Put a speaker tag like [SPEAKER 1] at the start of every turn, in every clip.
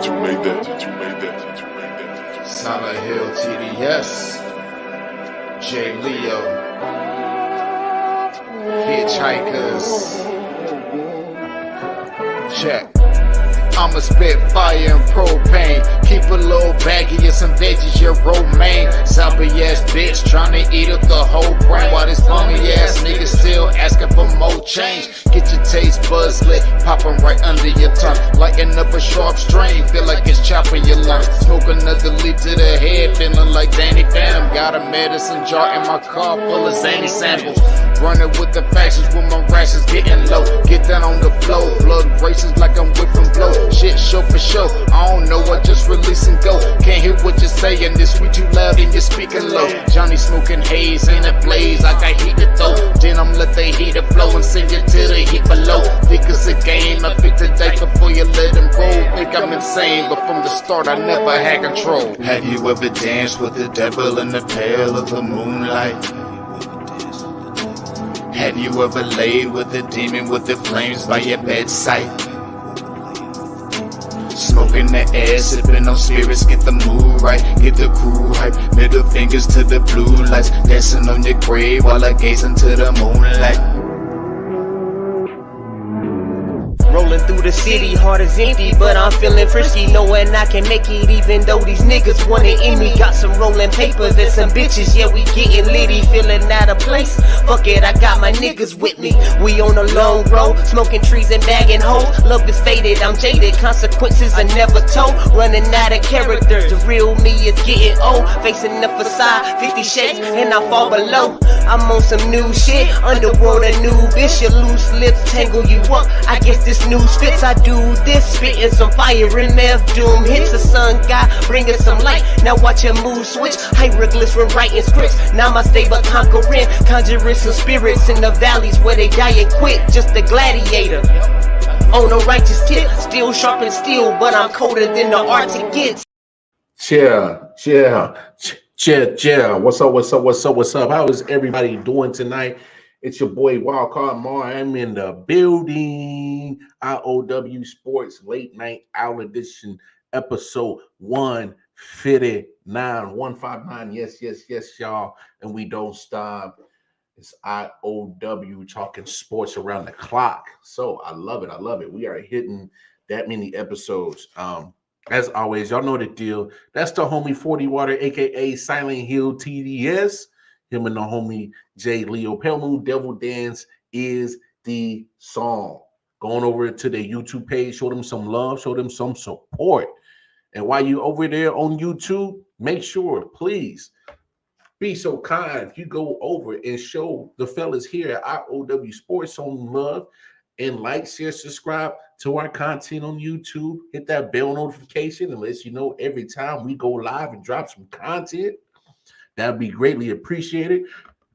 [SPEAKER 1] that you made that, that you made that, that you made that.
[SPEAKER 2] Silent Hill TDS, J. Leo, Hitchhikers, check. I'ma spit fire and propane. Keep a little baggie of some veggies, your romaine. Zombie ass bitch tryna eat up the whole brain. While this bummy ass nigga still asking for more change. Get your taste buds lit, popping right under your tongue. Lighting up a sharp strain, feel like it's chopping your lungs. Smoke another leaf to the head, feeling like Danny Phantom. Got a medicine jar in my car full of zany samples. Running with the factions with my rations getting low. Get down on the flow, blood races like I'm whipping blow. Shit show for show, I don't know, I just release and go. Can't hear what you're saying, this sweet too loud and you're speaking low. Johnny smoking haze in a blaze, I got heat to throw. Then I'm let the heater flow and send it to the heat below. Think it's a game, I pick the date before you let him roll. Think I'm insane, but from the start I never had control. Have you ever danced with the devil in the pale of the moonlight? Have you ever laid with a demon with the flames by your bedside? Smoking the air, sipping on spirits, get the mood right, get the crew hype. Middle fingers to the blue lights, dancing on your grave while I gaze into the moonlight.
[SPEAKER 3] Rolling through the city, heart is empty, but I'm feeling frisky, knowing I can make it even though these niggas want it in me. Got some rolling papers and some bitches, yeah, we getting litty, feeling out of place. Fuck it, I got my niggas with me. We on a long road, smoking trees and bagging hoes. Love is faded, I'm jaded, consequences are never told. Running out of character, the real me is getting old. Facing the facade, 50 shades, and I fall below. I'm on some new shit, underworld a new bitch. Your loose lips tangle you up, I guess this news fits. I do this, spitting some fire in meth doom hits. The sun god bringing some light, now watch your mood switch. Hieroglyphs writing scripts, namaste but conquering. Conjuring some spirits in the valleys where they die and quit. Just a gladiator on a righteous tip, still sharp and steel, but I'm colder than the Arctic gets.
[SPEAKER 4] Yeah. What's up? How is everybody doing tonight? It's your boy Wildcard Mar. I'm in the building. I.O.W. Sports Late Night Owl Edition, episode 159. 159. Yes, y'all. And we don't stop. It's I.O.W. talking sports around the clock. So I love it. We are hitting that many episodes. As always, y'all know the deal. That's the homie 40 Water, aka Silent Hill TDS. Him and the homie J. Leo. Pale Moon Devil Dance is the song. Going over to their YouTube page, show them some love, show them some support. And while you over there on YouTube, make sure, please, be so kind if you go over and show the fellas here at I.O.W. Sports some love and like, share, subscribe to our content on YouTube. Hit that bell notification and let you know every time we go live and drop some content. That'd be greatly appreciated.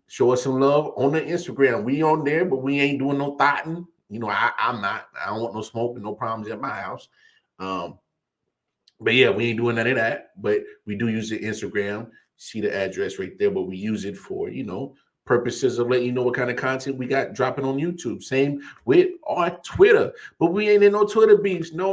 [SPEAKER 4] Show us some love on the Instagram. We on there, but we ain't doing no thotting. You know, I'm not. I don't want no smoke and no problems at my house. But yeah, we ain't doing none of that. But we do use the Instagram. See the address right there, but we use it for, purposes of letting you know what kind of content we got dropping on YouTube. Same with our Twitter, but we ain't in no Twitter beefs. No.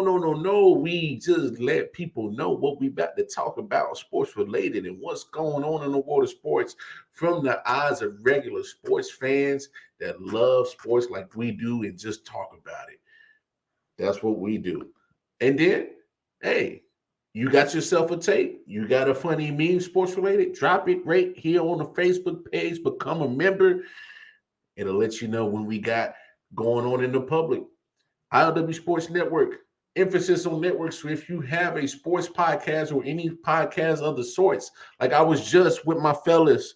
[SPEAKER 4] We just let people know what we about to talk about, sports related, and what's going on in the world of sports from the eyes of regular sports fans that love sports like we do and just talk about it. That's what we do. And then, hey, you got yourself a tape. You got a funny meme, sports related. Drop it right here on the Facebook page. Become a member. It'll let you know when we got going on in the public. I.O.W. Sports Network. Emphasis on networks. So if you have a sports podcast or any podcast of the sorts, like I was just with my fellas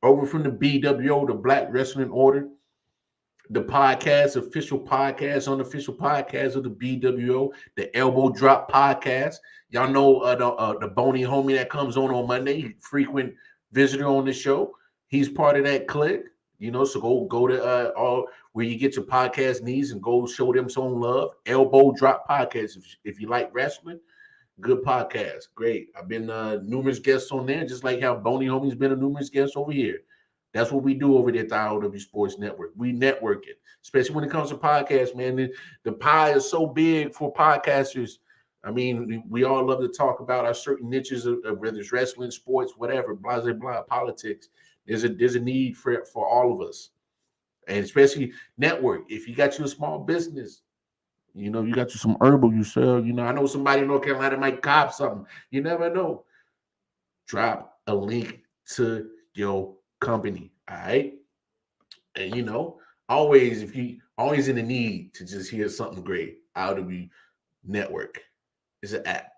[SPEAKER 4] over from the BWO, the Black Wrestling Order, the podcast, official podcast, unofficial podcast of the BWO, the Elbow Drop podcast. Y'all know the bony homie that comes on Monday, frequent visitor on the show. He's part of that clique, so go to all where you get your podcast needs and go show them some love. Elbow Drop podcast. If you like wrestling, good podcast. Great. I've been numerous guests on there, just like how Bony Homie's been a numerous guest over here. That's what we do over there at the I.O.W. Sports Network. We network it, especially when it comes to podcasts, man. The pie is so big for podcasters. I mean, we all love to talk about our certain niches of whether it's wrestling, sports, whatever, blah, blah, blah, politics. There's a need for all of us. And especially network. If you got you a small business, you know, you got you some herbal you sell. You know, I know somebody in North Carolina might cop something. You never know. Drop a link to your company. All right. And you know, always if you always in the need to just hear something great, I.O.W. Network is an app.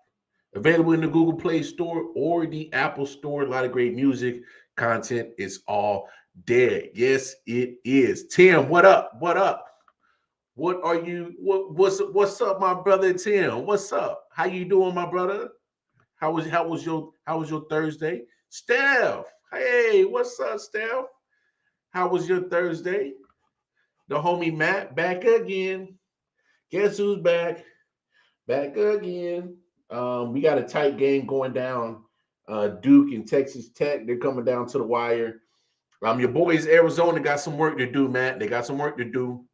[SPEAKER 4] Available in the Google Play Store or the Apple Store. A lot of great music, content is all there. Yes, it is. Tim, what up? What up? What are you? What's up, my brother Tim? What's up? How you doing, my brother? How was your Thursday? Steph, hey, what's up, Steph? How was your Thursday? The homie Matt back again. Guess who's back? Back again. We got a tight game going down. Duke and Texas Tech, they're coming down to the wire. Your boys Arizona got some work to do, Matt. They got some work to do.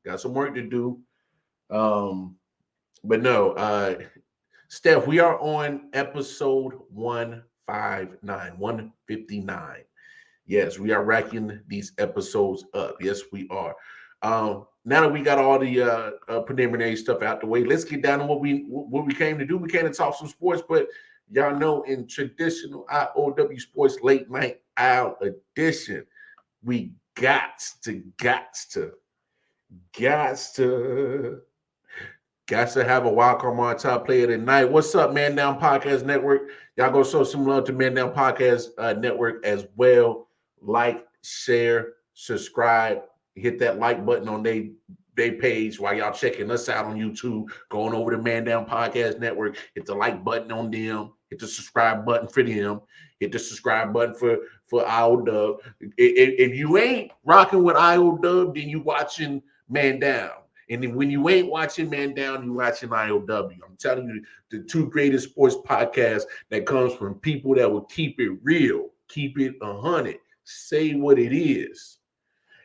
[SPEAKER 4] But no, Steph, we are on episode 159. Yes, we are racking these episodes up. Yes, we are. Now that we got all the preliminary stuff out the way, let's get down to what we came to do. We came to talk some sports, but y'all know in traditional I.O.W. sports late night owl edition, we got to have a wild card on top player tonight. What's up, Man Down Podcast Network? Y'all go show some love to Man Down Podcast Network as well. Like, share, subscribe. Hit that like button on their page while y'all checking us out on YouTube. Going over to Man Down Podcast Network. Hit the like button on them. Hit the subscribe button for them. Hit the subscribe button for I.O.W. If you ain't rocking with I.O.W., then you watching Man Down. And then when you ain't watching Man Down, you watching I.O.W. I'm telling you, the two greatest sports podcasts that comes from people that will keep it real, keep it 100, say what it is.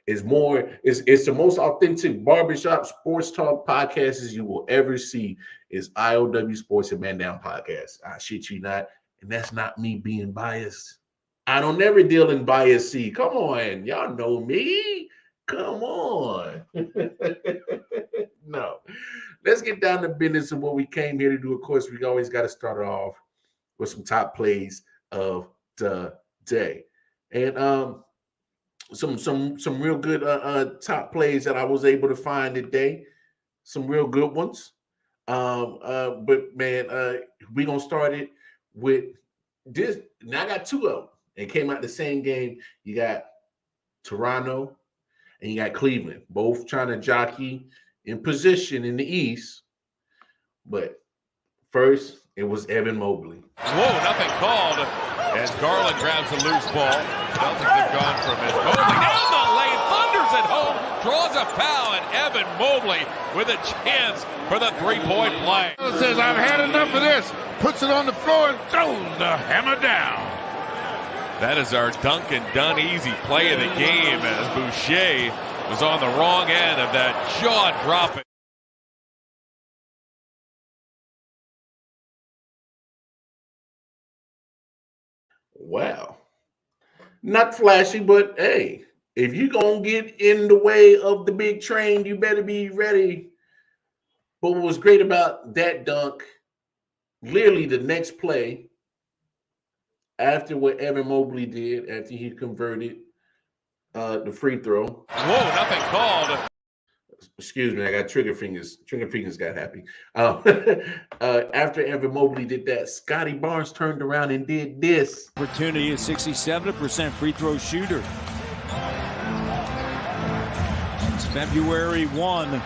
[SPEAKER 4] It's the most authentic barbershop sports talk podcast as you will ever see is I.O.W. Sports and Man Down Podcast. I shit you not. And that's not me being biased. I don't never deal in bias. Come on. Y'all know me. Come on. No. Let's get down to business and what we came here to do. Of course, we always got to start off with some top plays of the day. And some real good top plays that I was able to find today. Some real good ones. But man, we're gonna start it with this. Now I got two of them. It came out the same game. You got Toronto and you got Cleveland, both trying to jockey in position in the East. But first, it was Evan Mobley.
[SPEAKER 5] Whoa, nothing called as Garland grabs a loose ball. Celtics have gone from it. Mobley down the lane, thunders it home, draws a foul, and Evan Mobley with a chance for the three-point play.
[SPEAKER 6] Says, I've had enough of this. Puts it on the floor and throws the hammer down.
[SPEAKER 5] That is our Duncan done easy play of the game as Boucher was on the wrong end of that jaw-dropping.
[SPEAKER 4] Wow. Not flashy, but hey, if you're going to get in the way of the big train, you better be ready. But what was great about that dunk, literally the next play, after what Evan Mobley did, after he converted the free throw.
[SPEAKER 5] Whoa, nothing called.
[SPEAKER 4] Excuse me, I got trigger fingers. Trigger fingers got happy. After Evan Mobley did that, Scotty Barnes turned around and did this.
[SPEAKER 7] Opportunity is 67% free throw shooter. It's February 1,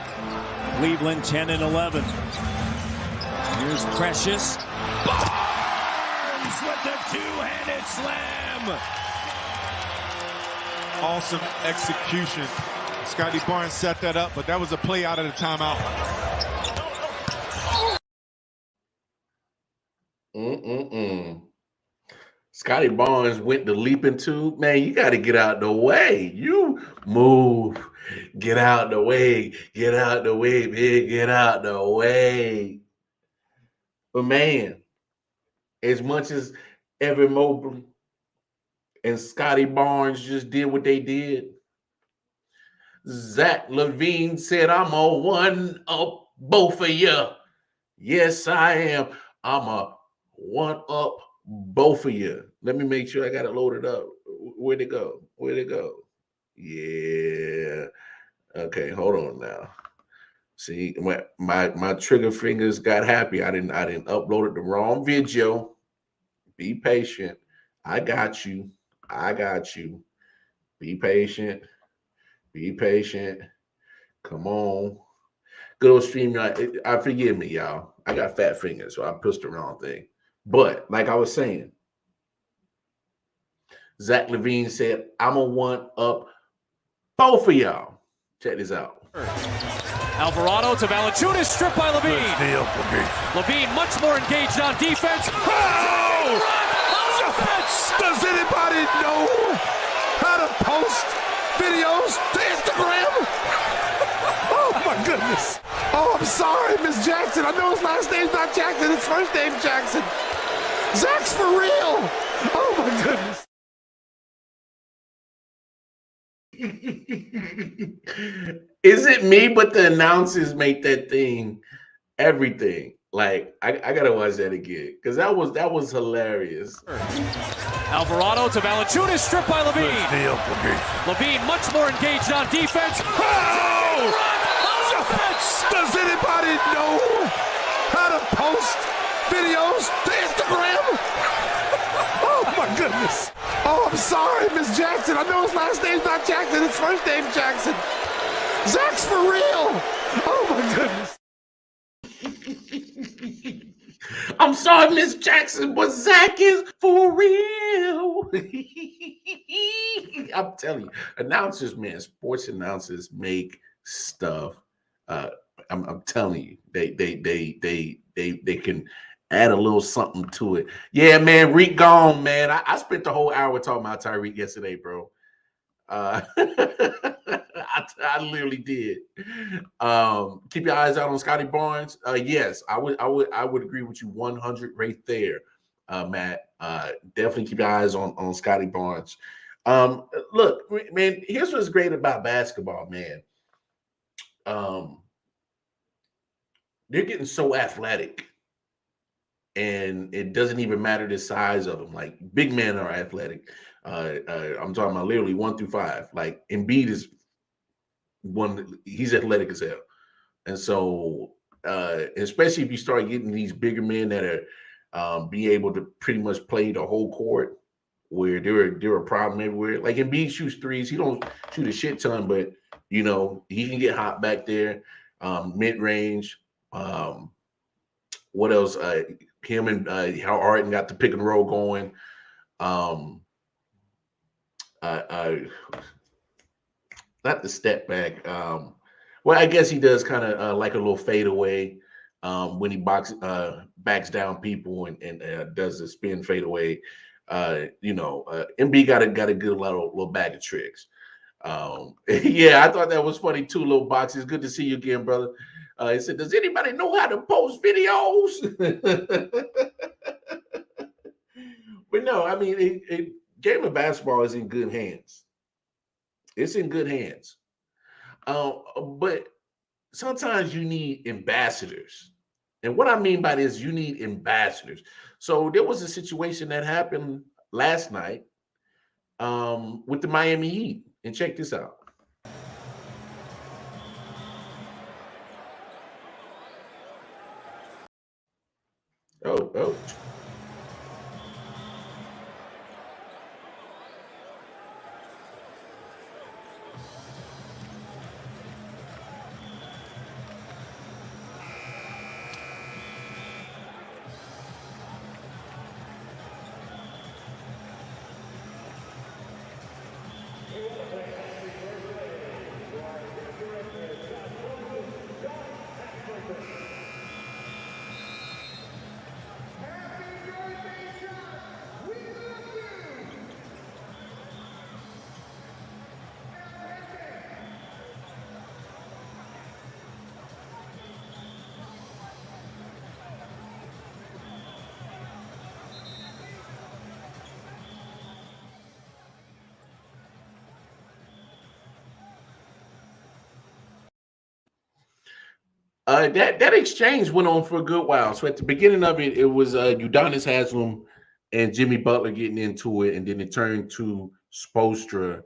[SPEAKER 7] Cleveland 10-11. Here's Precious. Barnes with the two-handed slam.
[SPEAKER 6] Awesome execution. Scotty Barnes set that up, but that was a play out of the timeout.
[SPEAKER 4] Scotty Barnes went to leaping too. Man, you got to get out the way. You move. Get out the way. Get out the way, big. Get out the way. But man, as much as Evan Mobley and Scotty Barnes just did what they did, Zach LaVine said, I'm a one up both of you. Yes, I am. I'm a one up both of you. Let me make sure I got it loaded up. Where'd it go? Where'd it go? Yeah. Okay, hold on now. See, my trigger fingers got happy. I didn't upload the wrong video. Be patient. I got you. I got you. Be patient. Be patient. Come on. Good old StreamYard. I forgive me, y'all. I got fat fingers, so I pushed the wrong thing. But like I was saying, Zach LaVine said, I'm a one up both of y'all. Check this out.
[SPEAKER 7] Alvarado to Valanciunas, stripped by LaVine. LaVine much more engaged on defense. Oh!
[SPEAKER 6] Does anybody know how to post videos to Instagram? Oh my goodness. Oh, I'm sorry, Miss Jackson. I know his last name's not Jackson, his first name's Jackson. Zach's for real. Oh my goodness.
[SPEAKER 4] Is it me, but the announcers make that thing everything? Like I gotta watch that again because that was hilarious.
[SPEAKER 7] Alvarado to Valanciunas, stripped by LaVine. LaVine much more engaged on defense. Oh!
[SPEAKER 6] Does anybody know how to post videos to Instagram? Oh my goodness. Oh, I'm sorry, Miss Jackson. I know his last name's not Jackson, his first name's Jackson. Zach's for real. Oh my goodness.
[SPEAKER 4] I'm sorry, Miss Jackson, but Zach is for real. I'm telling you, announcers, man, sports announcers make stuff. I'm telling you, they can add a little something to it. Yeah, man, Reek gone, man. I spent the whole hour talking about Tyreek yesterday, bro. I literally did. Keep your eyes out on Scotty Barnes. Yes, I would agree with you 100 right there, Matt. Definitely keep your eyes on Scotty Barnes. Look, man, here's what's great about basketball, man. They're getting so athletic, and it doesn't even matter the size of them. Like big men are athletic. I'm talking about literally 1 through 5. Like Embiid is one; he's athletic as hell, and so especially if you start getting these bigger men that are be able to pretty much play the whole court, where they're a problem everywhere. Like Embiid shoots threes; he don't shoot a shit ton, but you know he can get hot back there, mid range. What else? Him and how Harden got the pick and roll going. Not the step back. Well, I guess he does kind of like a little fadeaway when he backs down people and does the spin fadeaway. MB got a good little bag of tricks. Yeah, I thought that was funny too. Little boxes. Good to see you again, brother. He said, "Does anybody know how to post videos?" But no, I mean, game of basketball is in good hands. It's in good hands. But sometimes you need ambassadors. And what I mean by this, you need ambassadors. So there was a situation that happened last night with the Miami Heat. And check this out. Oh. That exchange went on for a good while. So at the beginning of it, it was Udonis Haslam and Jimmy Butler getting into it, and then it turned to Spoelstra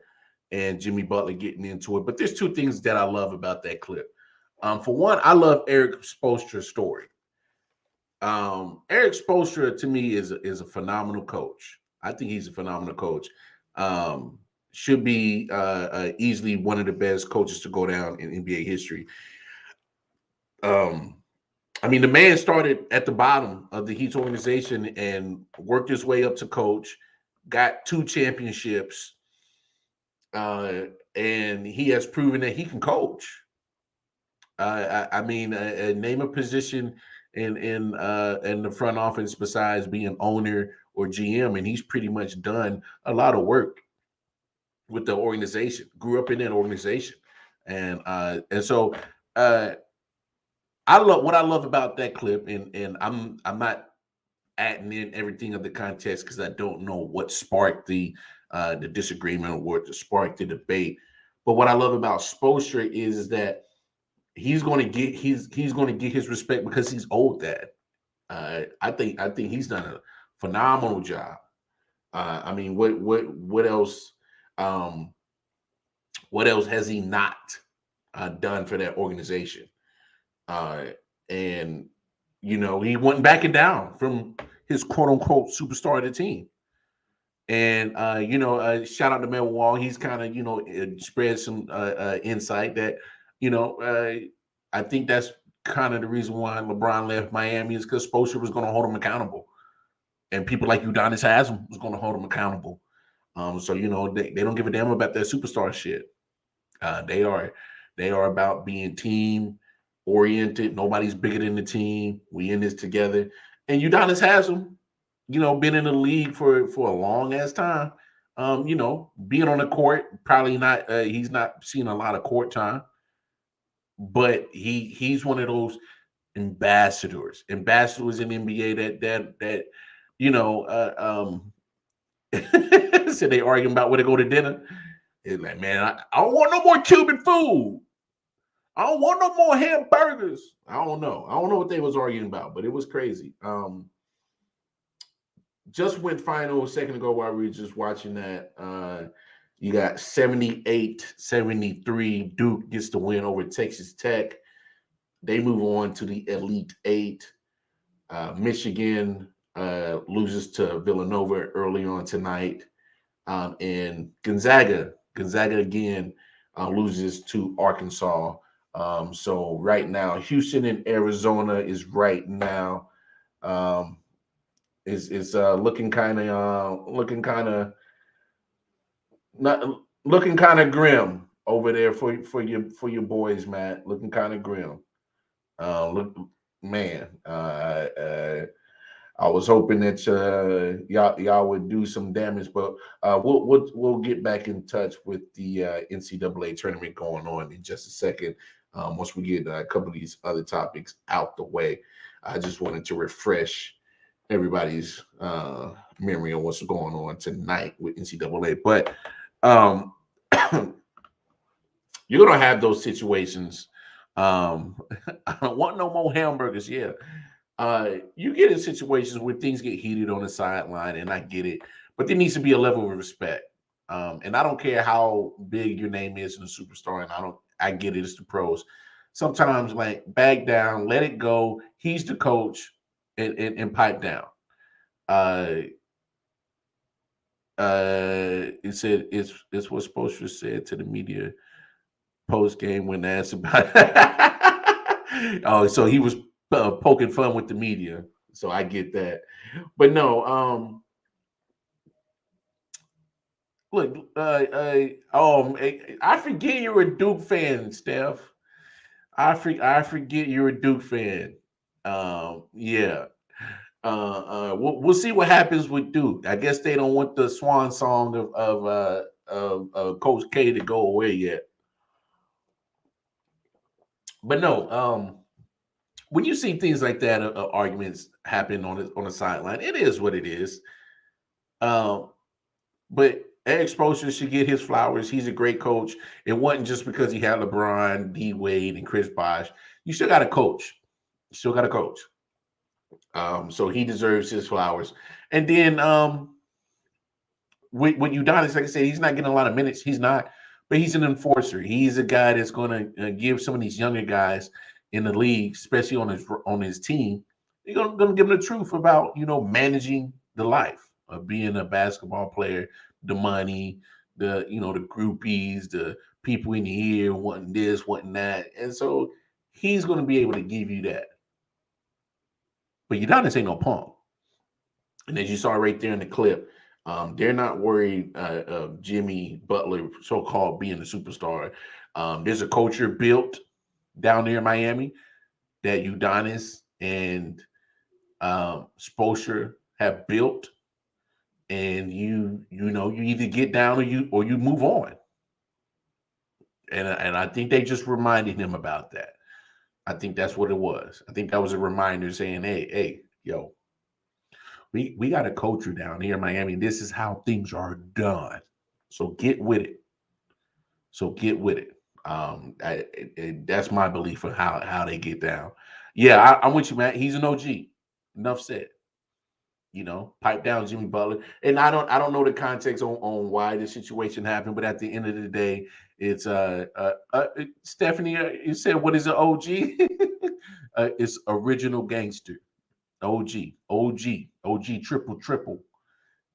[SPEAKER 4] and Jimmy Butler getting into it. But there's two things that I love about that clip. For one, I love Eric Spoelstra's story. Eric Spoelstra to me is a phenomenal coach. I think he's a phenomenal coach. Should be easily one of the best coaches to go down in NBA history. I mean, the man started at the bottom of the Heat's organization and worked his way up to coach, got 2 championships, and he has proven that he can coach. I mean, name a position in the front office besides being owner or GM, and he's pretty much done a lot of work with the organization. Grew up in that organization, and so I love what I love about that clip, and I'm not adding in everything of the context because I don't know what sparked the disagreement or what sparked the debate. But what I love about Spoelstra is that he's going to get his respect because he's owed that. I think he's done a phenomenal job. I mean, what else? What else has he not done for that organization? And he wasn't backing down from his quote unquote superstar of the team. And shout out to Mel Wall. He's kind of spread some insight that I think that's kind of the reason why LeBron left Miami is because Spoelstra was going to hold him accountable, and people like Udonis Haslam was going to hold him accountable. So they don't give a damn about that superstar shit. They are about being team oriented. Nobody's bigger than the team. We in this together. And Udonis Haslam, been in the league for a long ass time. Being on the court, probably not. He's not seen a lot of court time, but he's one of those ambassadors in the NBA that so they arguing about where to go to dinner. It's like, man, I don't want no more Cuban food. I don't want no more hamburgers. I don't know what they was arguing about, but it was crazy. Just went final a second ago while we were just watching that. You got 78-73. Duke gets the win over Texas Tech. They move on to the Elite Eight. Michigan loses to Villanova early on tonight. And Gonzaga again loses to Arkansas. So right now, Houston and Arizona is right now is looking kind of grim over there for your boys, Matt. Looking kind of grim. I was hoping that y'all would do some damage, but we'll get back in touch with the NCAA tournament going on in just a second. Once we get a couple of these other topics out the way, I just wanted to refresh everybody's memory on what's going on tonight with NCAA. But you're gonna have those situations. I don't want no more hamburgers. Yeah. You get in situations where things get heated on the sideline, and I get it, but there needs to be a level of respect. And I don't care how big your name is in a superstar, and I get it, it's the pros. Sometimes, like, back down, let it go. He's the coach, and pipe down. It said it's what Spoelstra said to the media post game when asked about it. Oh, so he was poking fun with the media, so I get that. But no, look, I forget you're a Duke fan, Steph. I forget you're a Duke fan. Yeah. We'll see what happens with Duke. I guess they don't want the swan song of Coach K to go away yet. But no, when you see things like that, arguments happen on the sideline, it is what it is. But Eric Spoelstra should get his flowers. He's a great coach. It wasn't just because he had LeBron, D Wade, and Chris Bosh. You still got to coach. You still got to coach. So he deserves his flowers. And then with Udonis, like I said, he's not getting a lot of minutes. He's not, but he's an enforcer. He's a guy that's going to give some of these younger guys in the league, especially on his team, he's going to give them the truth about managing the life of being a basketball player, the money, the groupies, the people in the ear wanting this, wanting that, and so he's going to be able to give you that. But Udonis ain't no punk, and as you saw right there in the clip. They're not worried of Jimmy Butler, so-called, being a superstar. There's a culture built down there in Miami that Udonis and Spoelstra have built, and you either get down or you move on. And I think they just reminded him about that. I think that's what it was. I think that was a reminder saying, hey, yo. We got a culture down here in Miami. This is how things are done. So get with it. That's my belief of how they get down. Yeah, I'm with you, man. He's an OG. Enough said. Pipe down Jimmy Butler. And I don't know the context on why the situation happened, but at the end of the day, it's Stephanie. You said, what is an OG? It's original gangster. OG, triple.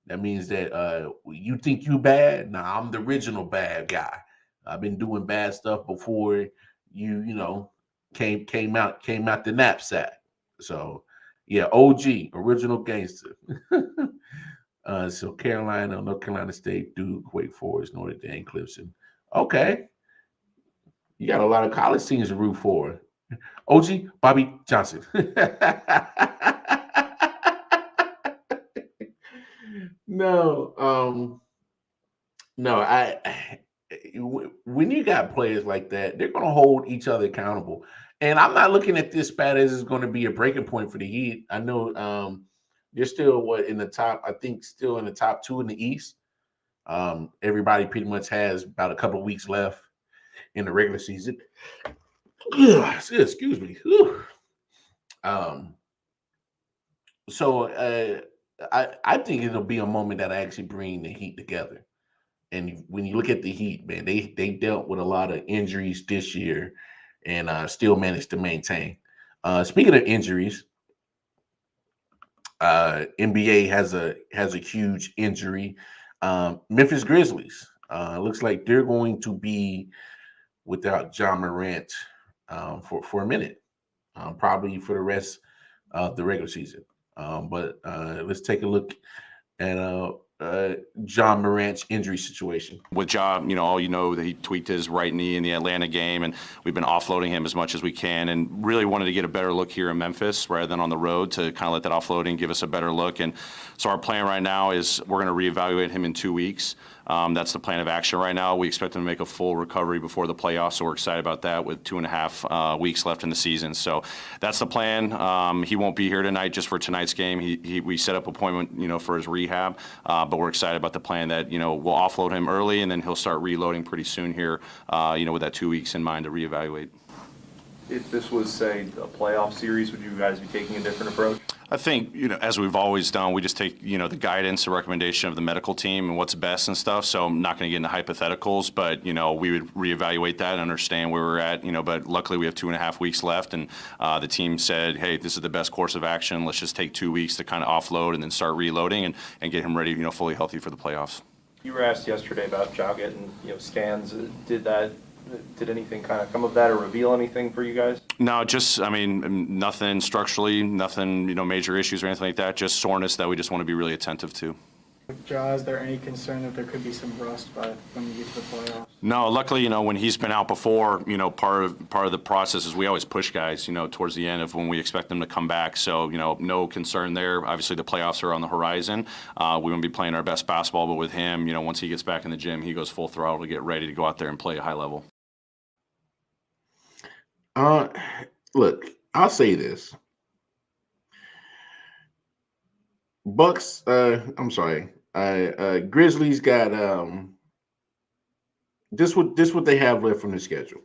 [SPEAKER 4] That means that you think you bad? Nah, I'm the original bad guy. I've been doing bad stuff before you came out the knapsack. So yeah, OG, original gangster. So Carolina, North Carolina State, Duke, Wake Forest, Notre Dame, Clemson. Okay. You got a lot of college teams to root for. OG, Bobby Johnson. No, when you got players like that, they're going to hold each other accountable. And I'm not looking at this spat as it's going to be a breaking point for the Heat. I know they're still in the top, I think still in the top 2 in the East. Everybody pretty much has about a couple of weeks left in the regular season. Excuse me. So I think it'll be a moment that actually bring the Heat together. And when you look at the Heat, man, they dealt with a lot of injuries this year and still managed to maintain. Speaking of injuries, NBA has a huge injury. Memphis Grizzlies looks like they're going to be without Ja Morant for a minute, probably for the rest of the regular season. But let's take a look at Ja Morant's injury situation.
[SPEAKER 8] With Ja, all that he tweaked his right knee in the Atlanta game, and we've been offloading him as much as we can, and really wanted to get a better look here in Memphis rather than on the road to kind of let that offloading give us a better look. And so our plan right now is we're going to reevaluate him in 2 weeks. That's the plan of action right now. We expect him to make a full recovery before the playoffs, so we're excited about that with 2.5 weeks left in the season. So that's the plan. He won't be here tonight just for tonight's game. We set up appointment, for his rehab, but we're excited about the plan that, we'll offload him early and then he'll start reloading pretty soon here, with that 2 weeks in mind to reevaluate.
[SPEAKER 9] If this was, say, a playoff series, would you guys be taking a different approach?
[SPEAKER 8] I think, as we've always done, we just take, the guidance, the recommendation of the medical team and what's best and stuff. So I'm not going to get into hypotheticals, but, we would reevaluate that and understand where we're at, but luckily we have 2.5 weeks left. And the team said, hey, this is the best course of action. Let's just take 2 weeks to kind of offload and then start reloading and get him ready, fully healthy for the playoffs.
[SPEAKER 9] You were asked yesterday about Ja getting, scans. Did anything kind of come of that or reveal anything for you guys?
[SPEAKER 8] No, just, nothing structurally, nothing, major issues or anything like that, just soreness that we just want to be really attentive to.
[SPEAKER 10] Ja, is there any concern that there could be some rust by when you get to the playoffs?
[SPEAKER 8] No, luckily, when he's been out before, part of the process is we always push guys, towards the end of when we expect them to come back. So, no concern there. Obviously, the playoffs are on the horizon. We want to be playing our best basketball, but with him, once he gets back in the gym, he goes full throttle to get ready to go out there and play a high level.
[SPEAKER 4] Look, I'll say this. Bucks, I'm sorry. Grizzlies got this what they have left from the schedule.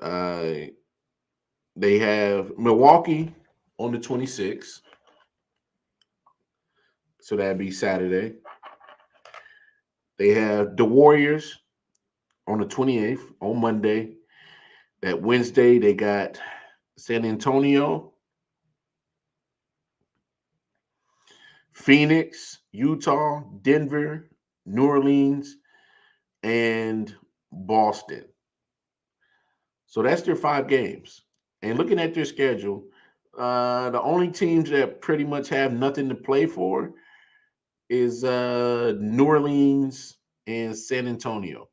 [SPEAKER 4] They have Milwaukee on the 26th. So that'd be Saturday. They have the Warriors on the 28th on Monday. That Wednesday, they got San Antonio, Phoenix, Utah, Denver, New Orleans, and Boston. So that's their 5 games. And looking at their schedule, the only teams that pretty much have nothing to play for is New Orleans and San Antonio.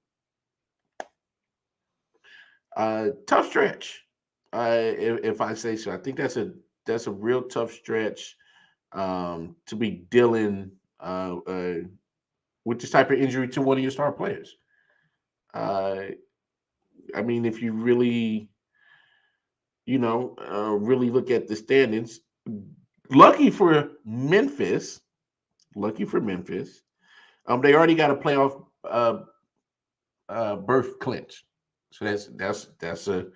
[SPEAKER 4] Tough stretch, if I say so. I think that's a real tough stretch to be dealing with this type of injury to one of your star players. I mean, if you really, really look at the standings, lucky for Memphis, they already got a playoff berth clinch. So that's a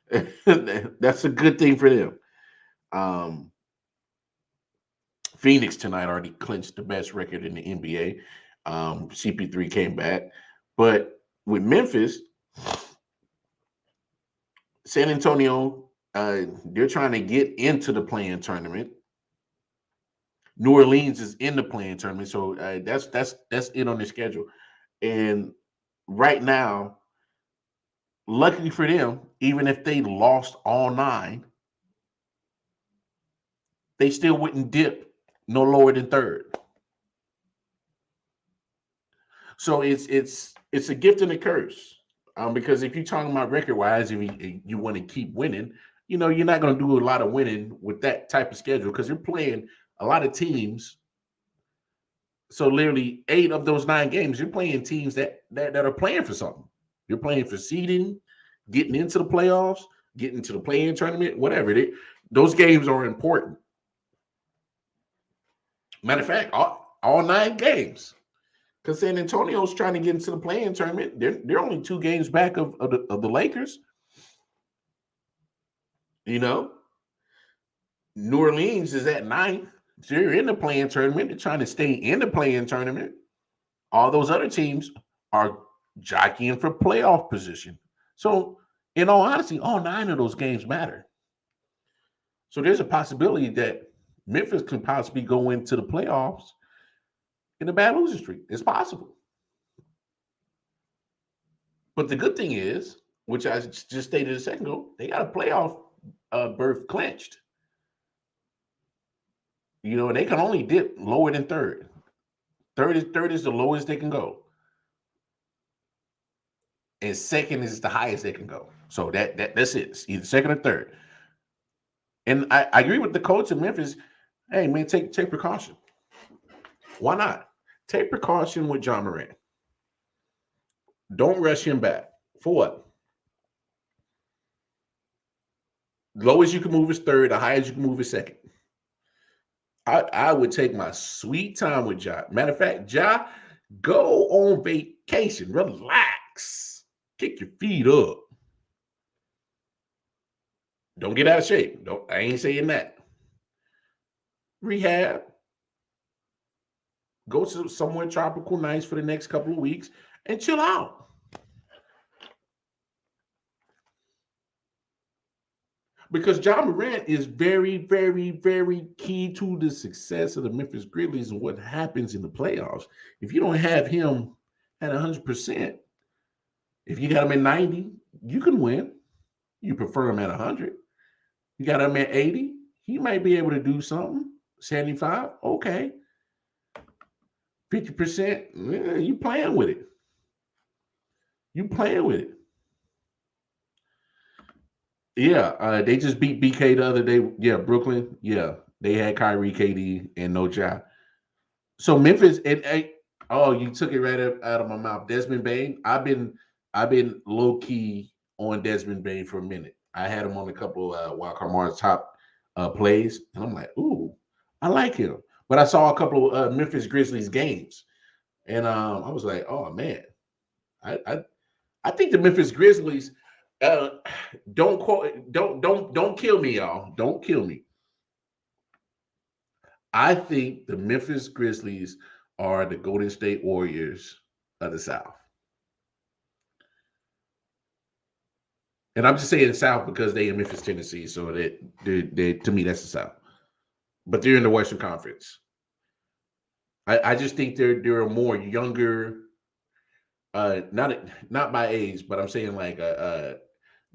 [SPEAKER 4] that's a good thing for them. Phoenix tonight already clinched the best record in the NBA. CP3 came back, but with Memphis, San Antonio, they're trying to get into the play-in tournament. New Orleans is in the play-in tournament, so that's it on the schedule. And right now, luckily for them, even if they lost all 9, they still wouldn't dip no lower than 3rd. So it's a gift and a curse. Because if you're talking about record-wise, if you want to keep winning, you're not going to do a lot of winning with that type of schedule because you're playing a lot of teams. So literally 8 of those 9 games, you're playing teams that are playing for something. You're playing for seeding, getting into the playoffs, getting to the play-in tournament, whatever. Those games are important. Matter of fact, all 9 games. Because San Antonio's trying to get into the play-in tournament. They're only 2 games back of the Lakers. New Orleans is at 9th. So they're in the play-in tournament. They're trying to stay in the play-in tournament. All those other teams are jockeying for playoff position. So, in all honesty, all 9 of those games matter. So there's a possibility that Memphis can possibly go into the playoffs in a bad losing streak. It's possible. But the good thing is, which I just stated a second ago, they got a playoff berth clinched. And they can only dip lower than 3rd. Third is the lowest they can go. And 2nd is the highest they can go. So that's it. It's either 2nd or 3rd. And I agree with the coach of Memphis. Hey, man, take precaution. Why not? Take precaution with John Morant. Don't rush him back. For what? Lowest you can move is 3rd. The highest you can move is 2nd. I would take my sweet time with Ja. Matter of fact, Ja, go on vacation. Relax. Kick your feet up. Don't get out of shape. I ain't saying that. Rehab. Go to somewhere tropical, nice for the next couple of weeks and chill out. Because John Morant is very, very, very key to the success of the Memphis Grizzlies and what happens in the playoffs. If you don't have him at 100%, if you got him at 90, you can win. You prefer him at 100. You got him at 80, he might be able to do something. 75, okay. 50%, you playing with it. Yeah, they just beat BK the other day. Yeah, Brooklyn. Yeah, they had Kyrie, KD, and no Ja. So Memphis, you took it right out of my mouth. Desmond Bane. I've been low key on Desmond Bane for a minute. I had him on a couple Wildcard Mars top plays, and I'm like, ooh, I like him. But I saw a couple of Memphis Grizzlies games, and I was like, oh man, I think the Memphis Grizzlies. Don't kill me, y'all. Don't kill me. I think the Memphis Grizzlies are the Golden State Warriors of the South. And I'm just saying the South because they in Memphis, Tennessee. So that they to me, that's the South. But they're in the Western Conference. I just think they're a more younger, not by age, but I'm saying like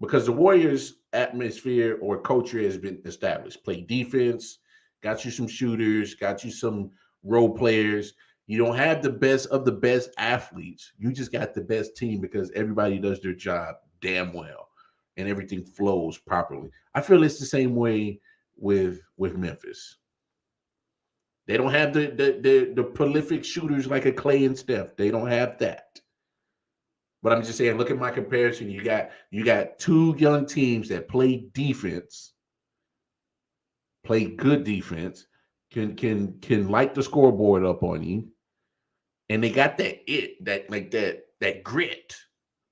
[SPEAKER 4] because the Warriors' atmosphere or culture has been established. Play defense, got you some shooters, got you some role players. You don't have the best of the best athletes. You just got the best team because everybody does their job damn well and everything flows properly. I feel it's the same way with Memphis. They don't have the prolific shooters like a Clay and Steph. They don't have that. But I'm just saying, look at my comparison. You got two young teams that play defense, play good defense, can light the scoreboard up on you, and they got that grit.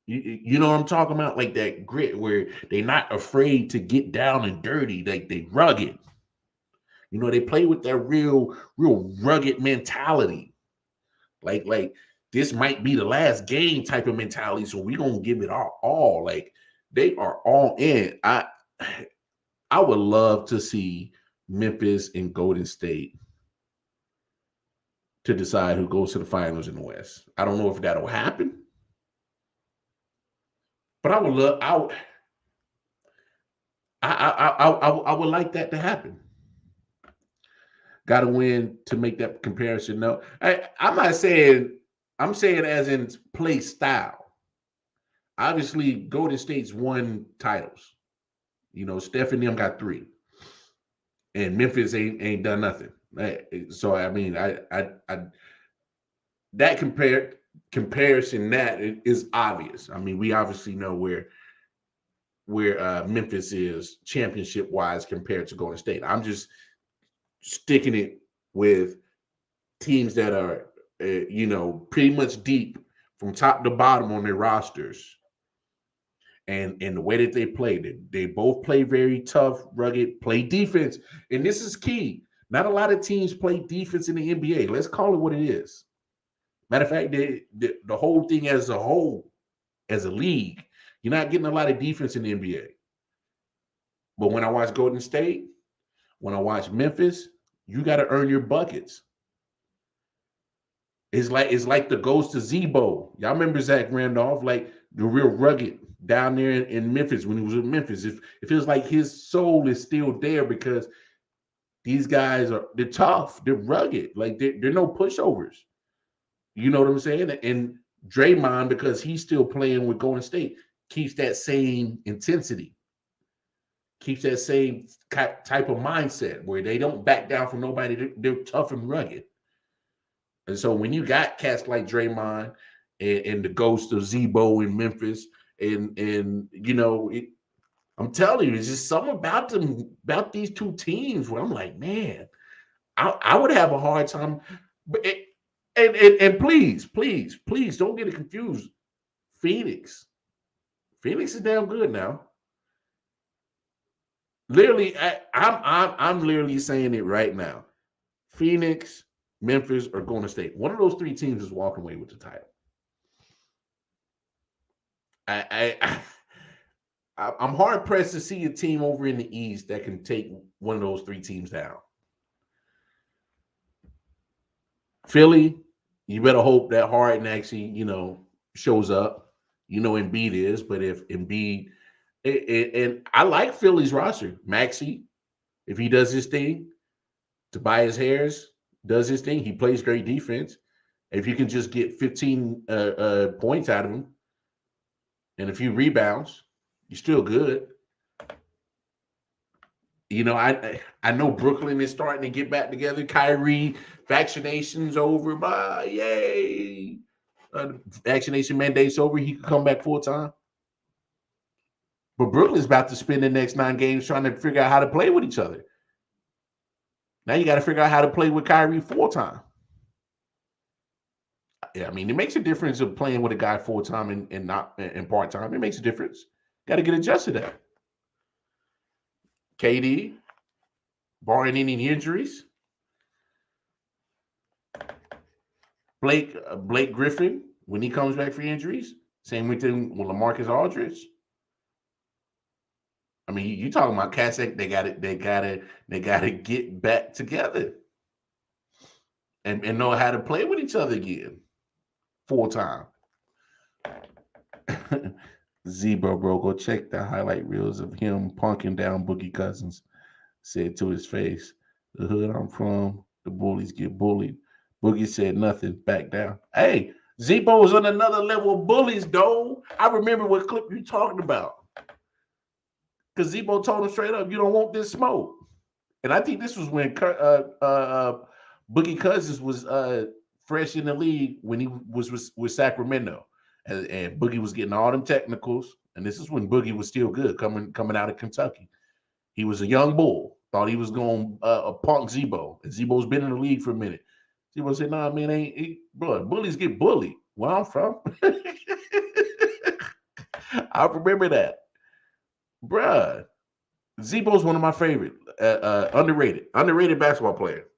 [SPEAKER 4] You know what I'm talking about? Like that grit where they're not afraid to get down and dirty, like they rugged. You know, they play with that real rugged mentality. Like this might be the last game type of mentality, so we're gonna give it all. Like they are all in. I would love to see Memphis and Golden State to decide who goes to the finals in the West. I don't know if that'll happen. But I would like that to happen. Got to win to make that comparison. No, I'm not saying. I'm saying as in play style. Obviously, Golden State's won titles. You know, Steph and them got 3, and Memphis ain't done nothing. So I mean, that comparison that is obvious. I mean, we obviously know where Memphis is championship wise compared to Golden State. I'm just sticking it with teams that are pretty much deep from top to bottom on their rosters, and the way that they play, they both play very tough, rugged, play defense, and this is key. Not a lot of teams play defense in the NBA. Let's call it what it is. Matter of fact, the whole thing as a whole, as a league, you're not getting a lot of defense in the NBA. But when I watch Golden State, when I watch Memphis, you got to earn your buckets. It's like the Ghost of Zebo. Y'all remember Zach Randolph, like the real rugged down there in Memphis when he was in Memphis. It feels like his soul is still there because these guys they're tough, they're rugged, like they're no pushovers. You know what I'm saying? And Draymond, because he's still playing with Golden State, keeps that same intensity, keeps that same type of mindset where they don't back down from nobody. They're tough and rugged. And so when you got cats like Draymond and the Ghost of Zebo in Memphis, and I'm telling you, it's just something about these two teams where I'm like, man, I would have a hard time. But and please don't get it confused. Phoenix is damn good now. Literally, I'm literally saying it right now. Phoenix, Memphis, or Golden State. One of those 3 teams is walking away with the title. I'm hard pressed to see a team over in the East that can take one of those 3 teams down. Philly, you better hope that Harden actually, shows up. Embiid is, but if Embiid, and I like Philly's roster. Maxey, if he does his thing, Tobias Harris does his thing. He plays great defense. If you can just get 15 points out of him and a few rebounds, you're still good. I know Brooklyn is starting to get back together. Kyrie, vaccination's over. Bye, yay. Vaccination mandate's over. He can come back full time. But Brooklyn's about to spend the next 9 games trying to figure out how to play with each other. Now you got to figure out how to play with Kyrie full time. Yeah, I mean, it makes a difference of playing with a guy full time and not in part time. It makes a difference. Got to get adjusted to that. KD, barring any injuries. Blake Griffin, when he comes back for injuries. Same with him with LaMarcus Aldridge. I mean, you talking about cats that they gotta get back together and know how to play with each other again full time. Zebra, bro, go check the highlight reels of him punking down Boogie Cousins. Said to his face, "The hood I'm from, the bullies get bullied." Boogie said nothing, back down. Hey, Zebo was on another level of bullies, though. I remember what clip you talking about. Because Zebo told him straight up, "You don't want this smoke." And I think this was when Boogie Cousins was fresh in the league when he was with Sacramento. And Boogie was getting all them technicals. And this is when Boogie was still good coming out of Kentucky. He was a young bull. Thought he was going punk Zebo. And Zebo's been in the league for a minute. Zebo said, "Nah, man, bro, bullies get bullied." Where I'm from. I remember that. Bruh. Zebo's one of my favorite. Underrated basketball player.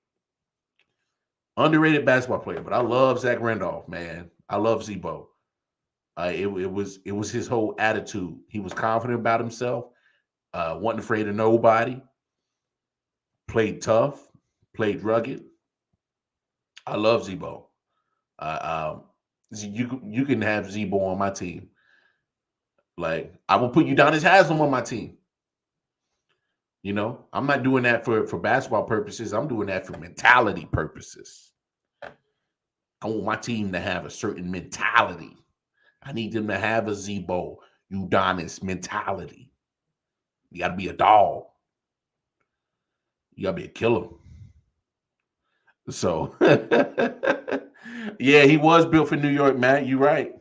[SPEAKER 4] Underrated basketball player. But I love Zach Randolph, man. I love Zebo. It was his whole attitude. He was confident about himself. Wasn't afraid of nobody. Played tough. Played rugged. I love Zebo. You can have Zebo on my team. Like, I will put Udonis Haslem on my team. You know, I'm not doing that for basketball purposes. I'm doing that for mentality purposes. I want my team to have a certain mentality. I need them to have a Zebo, Udonis mentality. You got to be a dog. You got to be a killer. So, yeah, he was built for New York, Matt. You're right.